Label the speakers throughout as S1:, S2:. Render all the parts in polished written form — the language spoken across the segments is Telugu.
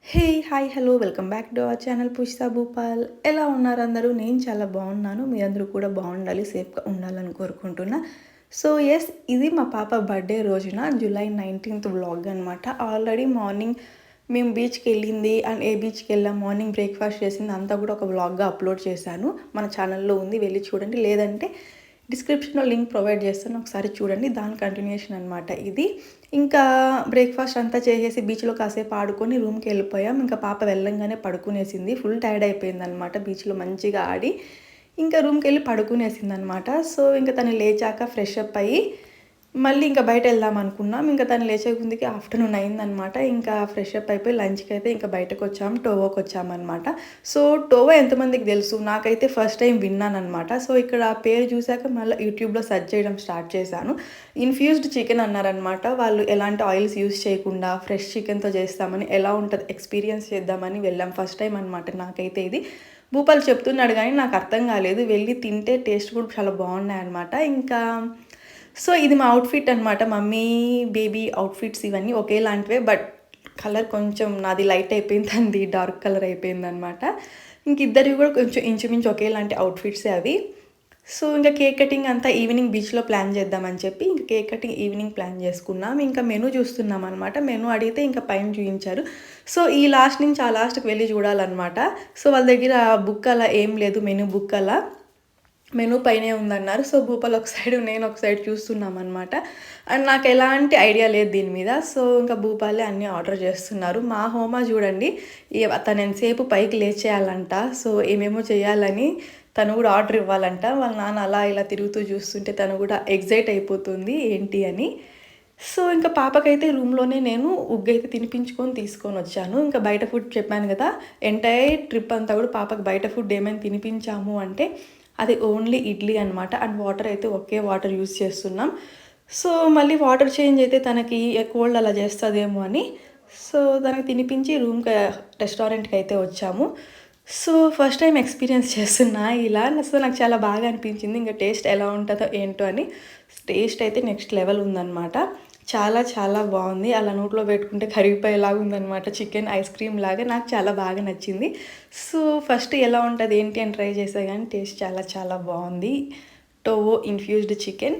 S1: Hey! Hi! Hello! Welcome back to our channel Pushpa Bhupal. ఎలా ఉన్నారు అందరూ? నేను చాలా బాగున్నాను. మీరందరూ కూడా బాగుండాలి, సేఫ్‌గా ఉండాలని కోరుకుంటున్నా. సో, ఇది మా పాప బర్త్‌డే రోజున జూలై 19థ్ వ్లాగ్ అనమాట. ఆల్రెడీ మార్నింగ్ మేము బీచ్‌కెళ్ళింది అండ్ ఏ బీచ్‌కెళ్ళాం, మార్నింగ్ బ్రేక్‌ఫాస్ట్ చేసింది అంతా కూడా ఒక వ్లాగ్‌గా అప్లోడ్ చేశాను. మన ఛానల్‌లో ఉంది, వెళ్ళి చూడండి. లేదంటే డిస్క్రిప్షన్‌లో లింక్ ప్రొవైడ్ చేస్తాను, ఒకసారి చూడండి. దాని కంటిన్యూషన్ అనమాట ఇది. ఇంకా బ్రేక్‌ఫాస్ట్ అంతా చేసేసి బీచ్‌లో కాసేపు ఆడుకొని రూమ్‌కెళ్ళిపోయాం. ఇంకా పాప వెళ్ళంగానే పడుకునేసింది. ఫుల్ టైర్డ్ అయిపోయిందనమాట బీచ్‌లో మంచిగా ఆడి. ఇంకా రూమ్‌కెళ్ళి పడుకునేసిందనమాట. సో, ఇంక తను లేచాక ఫ్రెష్ అప్ అయ్యి మళ్ళీ ఇంకా బయటెళ్దాం అనుకున్నాం. ఇంకా తను లేచే ముందుకి ఆఫ్టర్‌నూన్ అయిందనమాట. ఇంకా ఫ్రెష్ అప్ అయిపోయి లంచ్‌కైతే ఇంకా బయటకొచ్చాం. టోవోకొచ్చామనమాట. సో, టోవో ఎంతమందికి తెలుసు? నాకైతే ఫస్ట్ టైం విన్నాననమాట. సో, ఇక్కడ ఆ పేరు చూసాక మళ్ళీ యూట్యూబ్‌లో సెర్చ్ చేయడం స్టార్ట్ చేశాను. ఇన్‌ఫ్యూజ్డ్ చికెన్ అన్నారనమాట. వాళ్ళు ఎలాంటి ఆయిల్స్ యూజ్ చేయకుండా ఫ్రెష్ చికెన్‌తో చేస్తామని, ఎలా ఉంటది ఎక్స్‌పీరియన్స్ చేద్దామని వెళ్ళాం. ఫస్ట్ టైం అనమాట నాకైతే ఇది. భూపాల్ చెప్తున్నాడు గానీ నాకు అర్థం కాలేదు. వెళ్ళి తింటే టేస్ట్ కూడా చాలా బాగున్నాయన్నమాట. ఇంకా సో, ఇది మా అవుట్‌ఫిట్ అనమాట. మమ్మీ, బేబీ అవుట్‌ఫిట్స్ ఇవన్నీ ఒకేలాంటివే. బట్ కలర్ కొంచెం నాది లైట్ అయిపోయింది. తనది డార్క్ కలర్ అయిపోయిందనమాట. ఇంక ఇద్దరివి కూడా కొంచెం ఇంచుమించు ఒకేలాంటి అవుట్‌ఫిట్సే అవి. సో, ఇంక కేక్ కటింగ్ అంతా ఈవినింగ్ బీచ్‌లో ప్లాన్ చేద్దామని చెప్పి ఇంక కేక్ కటింగ్ ఈవినింగ్ ప్లాన్ చేసుకున్నాం. ఇంకా మెనూ చూస్తున్నామనమాట. మెనూ అడిగితే ఇంకా పైన చూయించారు. సో, ఈ లాస్ట్ నుంచి ఆ లాస్ట్‌కి వెళ్లి చూడాలనమాట. సో, వాళ్ళ దగ్గర బుక్ అలా ఏం లేదు, మెనూ బుక్ అలా. మెనూ పైనే ఉందన్నారు. సో, భూపాల్ ఒక సైడు, నేను ఒక సైడ్ చూస్తున్నామనమాట. అండ్ నాకు ఎలాంటి ఐడియా లేదు దీని మీద. సో, ఇంకా భూపాలే అన్నీ ఆర్డర్ చేస్తున్నారు. మా హోమ చూడండి, తను ఎంతసేపు పైకి లేచేయాలంట. సో, ఏమేమో చేయాలని తను కూడా ఆర్డర్ ఇవ్వాలంట. వాళ్ళ నాన్న అలా ఇలా తిరుగుతూ చూస్తుంటే తను కూడా ఎక్సైట్ అయిపోతుంది ఏంటి అని. సో, ఇంకా పాపకైతే రూమ్‌లోనే నేను ఉగ్గైతే తినిపించుకొని తీసుకొనొచ్చాను. ఇంకా బయట ఫుడ్ చెప్పాను గదా! ఎంటైర్ ట్రిప్ అంతా కూడా పాపకి బయట ఫుడ్ ఏమైనా తినిపించాము అంటే అది ఓన్లీ ఇడ్లీ అనమాట. అండ్ వాటర్ అయితే ఒకే వాటర్ యూజ్ చేస్తున్నాం. సో, మళ్ళీ వాటర్ చేంజ్ అయితే తనకి కోల్డ్ అలా చేస్తదేమో అని, సో, తనకి తినిపించి రెస్టారెంట్‌కైతే వచ్చాము. సో, ఫస్ట్ టైమ్ ఎక్స్‌పీరియన్స్ చేస్తున్నా ఇలా. సో, నాకు చాలా బాగా అనిపించింది. ఇంక టేస్ట్ ఎలా ఉంటదో ఏంటో అని. టేస్ట్ అయితే నెక్స్ట్ లెవెల్ ఉందనమాట. చాలా చాలా బావుంది. అలా నోట్లో పెట్టుకుంటే కరిగిపోయేలాగా ఉందనమాట. చికెన్ ఐస్ క్రీమ్ లాగా నాకు చాలా బాగా నచ్చింది. సో, ఫస్ట్ ఎలా ఉంటది ఏంటి అని ట్రై చేశా గానీ టేస్ట్ చాలా చాలా బావుంది. టోవో ఇన్‌ఫ్యూజ్డ్ చికెన్.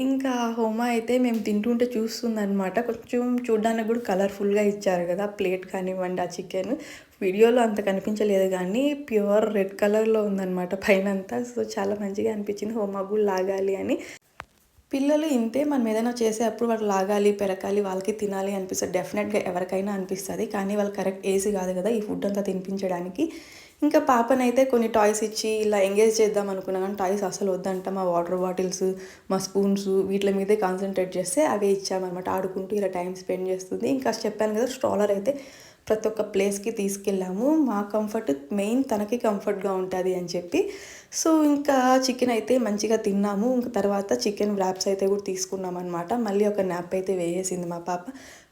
S1: ఇంకా హోమ అయితే మేము తింటుంటే చూస్తుందనమాట. కొంచెం చూడ్డానికి గూడా కలర్‌ఫుల్‌గా ఇచ్చారు గదా! ప్లేట్ కానివ్వండి, ఆ చికెను. వీడియోలో అంత కనిపించలేదు గానీ ప్యూర్ రెడ్ కలర్‌లో ఉందనమాట పైనంతా. సో, చాలా మంచిగా అనిపించింది. హోమకు గూడా లాగాలి అని. పిల్లలు ఇంతే, మనం ఏదైనా చేసేటప్పుడు వాళ్ళు లాగాలి, పెరకాలి, వాళ్ళకి తినాలి అనిపిస్తది. డెఫినెట్‌గా ఎవరికైనా అనిపిస్తది. కానీ వాళ్ళు కరెక్ట్ ఏజ్ కాదు కదా ఈ ఫుడ్ అంతా తినిపించడానికి. ఇంకా పాపనైతే కొన్ని టాయ్స్ ఇచ్చి ఇలా ఎంగేజ్ చేద్దాం అనుకున్నా కానీ టాయ్స్ అసలు వద్దంట. మా వాటర్ బాటిల్స్, మా స్పూన్స్ వీటి మీదే కాన్సంట్రేట్ చేస్తే అవే ఇచ్చామనమాట. ఆడుకుంటూ ఇలా టైం స్పెండ్ చేస్తుంది. ఇంకా చెప్పాను కదా, స్ట్రోలర్ అయితే ప్రతి ఒక్క ప్లేస్‌కి తీసుకెళ్ళాము. మా కంఫర్ట్ మెయిన్, తనకి కంఫర్ట్‌గా ఉంటది అని చెప్పి. సో, ఇంకా చికెన్ అయితే మంచిగా తిన్నాము. ఇంక తర్వాత చికెన్ వ్రాప్స్ అయితే కూడా తీసుకున్నామనమాట. మళ్ళీ ఒక న్యాప్ అయితే వేసేసింది మా పాప.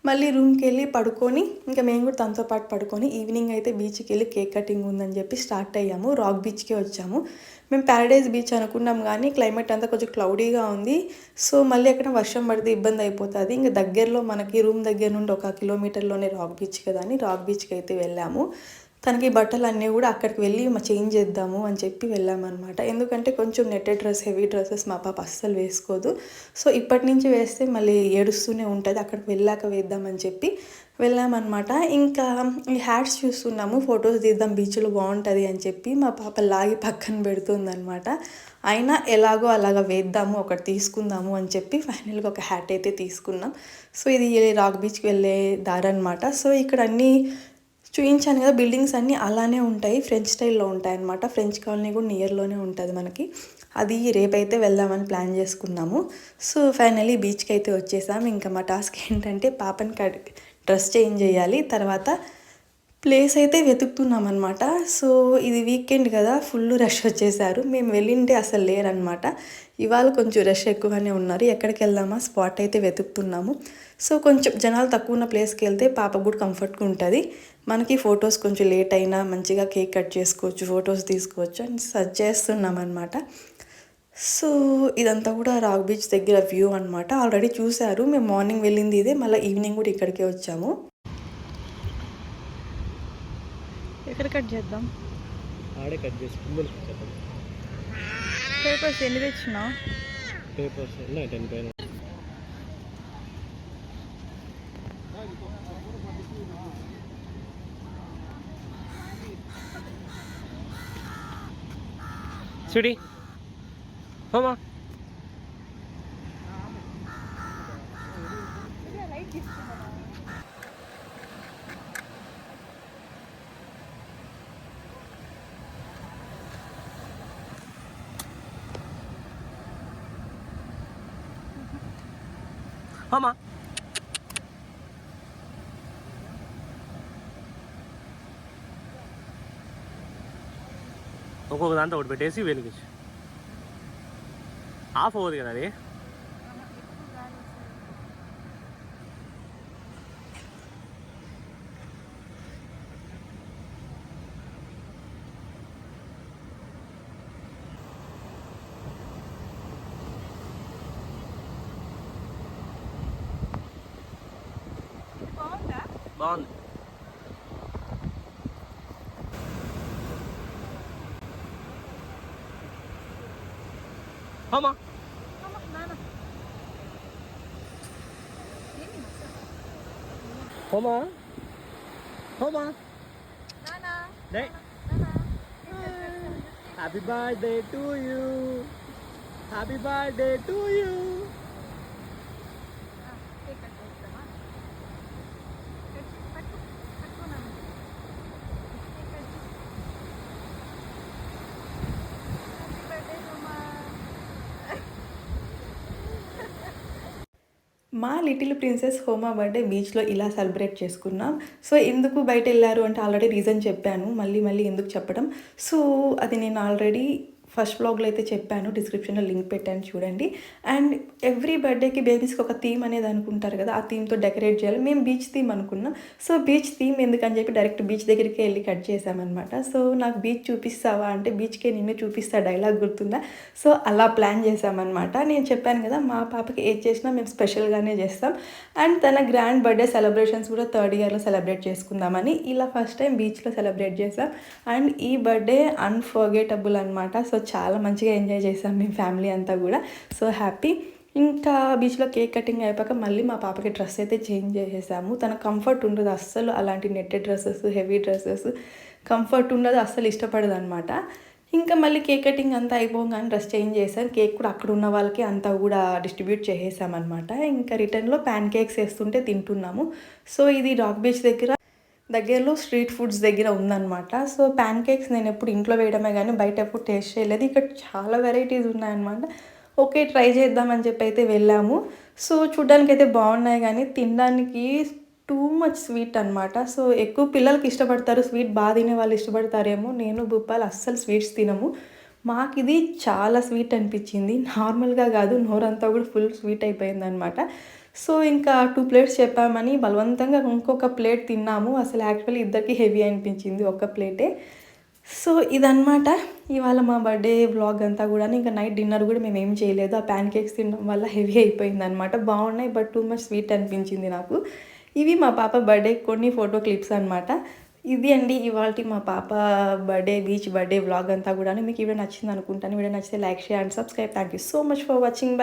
S1: మళ్ళీ రూమ్‌కెళ్ళి పడుకొని, ఇంకా మేము కూడా తనతో పాటు పడుకొని ఈవినింగ్ అయితే బీచ్‌కెళ్ళి కేక్ కటింగ్ ఉందని చెప్పి స్టార్ట్ అయ్యాము. రాక్ బీచ్‌కే వచ్చాము. మేము పారడైజ్ బీచ్ అనుకున్నాం గానీ క్లైమేట్ అంతా కొంచెం క్లౌడీగా ఉంది. సో, మళ్ళీ ఎక్కడ వర్షం పడితే ఇబ్బంది అయిపోతది. ఇంక దగ్గరలో మనకి రూమ్ దగ్గర నుండి ఒక కిలోమీటర్‌లోనే రాక్ బీచ్ కదా అని రాక్ బీచ్‌కి అయితే వెళ్ళాము. తనకి బట్టలన్నీ గూడా అక్కడికి వెళ్ళి చేంజ్ చేద్దాము అని చెప్పి వెళ్ళామనమాట. ఎందుకంటే కొంచెం నెట్టెడ్ డ్రెస్, హెవీ డ్రెసెస్ మా పాప అస్సలు వేసుకోదు. సో, ఇప్పటి నుంచి వేస్తే మళ్ళీ ఏడుస్తూనే ఉంటది. అక్కడికి వెళ్ళాక వేద్దామని చెప్పి వెళ్ళామనమాట. ఇంకా ఈ హ్యాట్స్ చూస్తున్నాము. ఫోటోస్ తీద్దాం బీచ్‌లో బావుంటది అని చెప్పి మా పాప లాగి పక్కన పెడుతుందనమాట. అయినా ఎలాగో అలాగా వేద్దాము, ఒకటి తీసుకుందాము అని చెప్పి ఫైనల్‌గా ఒక హ్యాట్ అయితే తీసుకున్నాం. సో, ఇది రాక్ బీచ్‌కి వెళ్ళే దారనమాట. సో, ఇక్కడ అన్నీ చూయించాను కదా, బిల్డింగ్స్ అన్నీ అలానే ఉంటాయి. ఫ్రెంచ్ స్టైల్‌లో ఉంటాయన్నమాట. ఫ్రెంచ్ కాలనీ కూడా నియర్‌లోనే ఉంటది మనకి. అది రేపైతే వెళ్దామని ప్లాన్ చేసుకున్నాము. సో, ఫైనల్లీ బీచ్‌కైతే వచ్చేసాం. ఇంకా మా టాస్క్ ఏంటంటే పాపని డ్రెస్ చేంజ్ చేయాలి. తర్వాత ప్లేస్ అయితే వెతుకుతున్నామనమాట. సో, ఇది వీకెండ్ కదా, ఫుల్ రష్ వచ్చేసారు. మేము వెళ్ళింటే అసలు లేరనమాట. ఇవాళ కొంచెం రష్ ఎక్కువగానే ఉన్నారు. ఎక్కడికెళ్దామా స్పాట్ అయితే వెతుకుతున్నాము. సో, కొంచెం జనాలు తక్కువ ఉన్న ప్లేస్‌కెళ్తే పాపకు కూడా కంఫర్ట్‌గా ఉంటది. మనకి ఫొటోస్ కొంచెం లేట్ అయినా మంచిగా కేక్ కట్ చేసుకోవచ్చు, ఫొటోస్ తీసుకోవచ్చు అని సెర్చ్ చేస్తున్నామనమాట. సో, ఇదంతా కూడా రాక్ బీచ్ దగ్గర వ్యూ అనమాట. ఆల్రెడీ చూసారు. మేము మార్నింగ్ వెళ్ళింది ఇదే. మళ్ళీ ఈవినింగ్ కూడా ఇక్కడికే వచ్చాము. ఎక్కడ కట్ చేద్దాం?
S2: ఆడే కట్ చేసి కిందలు చేద్దాం.
S1: పేపర్స్ ఎన్ని తెచ్చినావు?
S2: పేపర్స్ ఉన్నాయి 10 పైన. Sweetie, Mama. Mama. ఒక్కొక్క దాంట్లో ఒకటి పెట్టేసి వెలిగించు. ఆఫ్ అవ్వదు కదా అది. బాగుంది. అమ్మా అమ్మా అమ్మా happy birthday to you, happy birthday to you.
S1: మా లిటిల్ ప్రిన్సెస్ హోమా బర్త్డే బీచ్లో ఇలా సెలబ్రేట్ చేసుకున్నాం. సో ఎందుకు బయట వెళ్ళారు అంటే ఆల్రెడీ రీజన్ చెప్పాను, మళ్ళీ మళ్ళీ ఎందుకు చెప్పడం. సో అది నేను ఆల్రెడీ ఫస్ట్ వ్లాగ్లో అయితే చెప్పాను, డిస్క్రిప్షన్లో లింక్ పెట్టాను చూడండి. అండ్ ఎవ్రీ బర్త్డేకి బేబీస్కి ఒక థీమ్ అనేది అనుకుంటారు కదా, ఆ థీమ్తో డెకరేట్ చేయాలి. మేము బీచ్ థీమ్ అనుకున్నాం. సో బీచ్ థీమ్ ఎందుకని చెప్పి డైరెక్ట్ బీచ్ దగ్గరికి వెళ్ళి కట్ చేసామన్నమాట. సో నాకు బీచ్ చూపిస్తావా అంటే బీచ్కే నిన్ను చూపిస్తా డైలాగ్ గుర్తుందా. సో అలా ప్లాన్ చేసామన్నమాట. నేను చెప్పాను కదా మా పాపకి ఏది చేసినా మేము స్పెషల్గానే చేస్తాం. అండ్ తన గ్రాండ్ బర్త్డే సెలబ్రేషన్స్ కూడా 3rd ఇయర్లో సెలబ్రేట్ చేసుకుందామని ఇలా ఫస్ట్ టైం బీచ్లో సెలబ్రేట్ చేసాం. అండ్ ఈ బర్త్డే అన్ఫర్గెటబుల్ అనమాట. సో చాలా మంచిగా ఎంజాయ్ చేసాం మేము ఫ్యామిలీ అంతా కూడా. So happy. ఇంకా బీచ్లో కేక్ కటింగ్ అయిపోయాక మళ్ళీ మా పాపకి డ్రెస్ అయితే చేంజ్ చేసేసాము. తన కంఫర్ట్ ఉండదు అస్సలు, అలాంటి netted dresses, heavy dresses comfort ఉండదు, అస్సలు ఇష్టపడదు అనమాట. ఇంకా మళ్ళీ కేక్ కటింగ్ అంతా అయిపోగానే డ్రెస్ చేంజ్ చేసాం. కేక్ కూడా అక్కడ ఉన్న వాళ్ళకి అంతా కూడా డిస్ట్రిబ్యూట్ చేసేసామన్నమాట. ఇంకా రిటర్న్లో ప్యాన్ కేక్స్ వేస్తుంటే తింటున్నాము. సో ఇది రాక్ బీచ్ దగ్గరలో స్ట్రీట్ ఫుడ్స్ దగ్గర ఉందన్నమాట. సో ప్యాన్ కేక్స్ నేను ఎప్పుడు ఇంట్లో వేయడమే కానీ బయట ఎప్పుడు టేస్ట్ చేయలేదు. ఇక్కడ చాలా వెరైటీస్ ఉన్నాయన్నమాట. ఓకే ట్రై చేద్దామని చెప్పి అయితే వెళ్ళాము. సో చూడ్డానికి అయితే బాగున్నాయి కానీ తినడానికి టూ మచ్ స్వీట్ అనమాట. సో ఎక్కువ పిల్లలకి ఇష్టపడతారు స్వీట్, బాగా తినే వాళ్ళు ఇష్టపడతారేమో. నేను భూపాల్ అస్సలు స్వీట్స్ తినము. మాకు ఇది చాలా స్వీట్ అనిపించింది, నార్మల్గా కాదు, నోరంతా కూడా ఫుల్ స్వీట్ అయిపోయింది అనమాట. సో ఇంకా 2 ప్లేట్స్ చెప్పామని బలవంతంగా ఇంకొక ప్లేట్ తిన్నాము. అసలు యాక్చువల్లీ ఇద్దరికి హెవీ అనిపించింది ఒక్క ప్లేటే. సో ఇదన్నమాట ఇవాళ మా బర్త్డే వ్లాగ్ అంతా కూడా. ఇంకా నైట్ డిన్నర్ కూడా మేము ఏం చేయలేదు, ఆ ప్యాన్ కేక్స్ తినడం వల్ల హెవీ అయిపోయింది అనమాట. బాగున్నాయి బట్ టూ మచ్ స్వీట్ అనిపించింది నాకు. ఇవి మా పాప బర్త్డే కొన్ని ఫోటో క్లిప్స్ అనమాట. ఇది అండి ఇవాళ మా పాప బర్త్డే బీచ్ బర్త్డే వ్లాగ్ అంతా కూడా. మీకు ఈ వీడియో నచ్చింది అనుకుంటాను. వీడియో నచ్చితే like, share and subscribe. Thank you so much for watching. By.